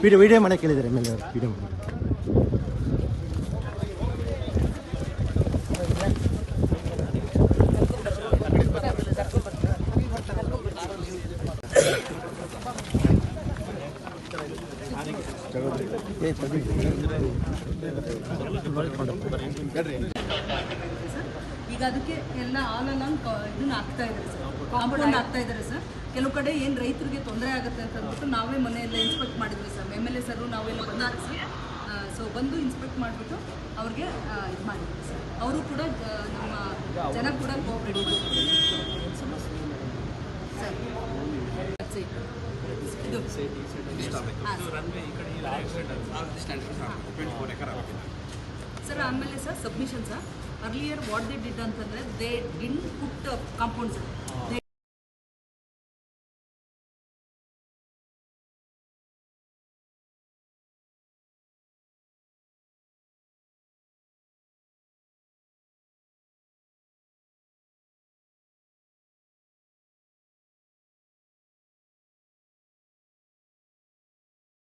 Video ಮಾಡಕ್ಕೆ ಹೇಳಿದ್ದಾರೆ M L A ಅವರು ವಿಡಿಯೋ ಮಾಡಿ. ಈಗ ಅದಕ್ಕೆ ಎಲ್ಲ ಆಲ್ ಅಲಾಂಗ್ ಇದನ್ನ ಆಗ್ತಾ ಇದ್ದಾರೆ ಸರ್, ಕಾಂಪೌಂಡ್ ಆಗ್ತಾ ಇದ್ದಾರೆ ಸರ್. ಕೆಲವು ಕಡೆ ಏನು ರೈತರಿಗೆ ತೊಂದರೆ ಆಗುತ್ತೆ ಅಂತ ಅಂದ್ಬಿಟ್ಟು ನಾವೇ ಮನೆಯೆಲ್ಲ ಇನ್ಸ್ಪೆಕ್ಟ್ ಮಾಡಿದ್ವಿ sir. M L A sir ನಾವೆಲ್ಲ ಬಂದಿದ್ವಿ ಸರ್. ಸೊ ಬಂದು ಇನ್ಸ್ಪೆಕ್ಟ್ ಮಾಡಿಬಿಟ್ಟು ಅವ್ರಿಗೆ ಇದು ಮಾಡಿದ್ವಿ ಸರ್. ಅವರು ಕೂಡ ನಮ್ಮ ಜನ ಕೂಡ ಕೋಆಪ್ರೇಟ್ ಮಾಡಿದ್ರು ಸರ್. ಆಮೇಲೆ sir submission sir, earlier what they did ಅಂತಂದರೆ they didn't put compound sir.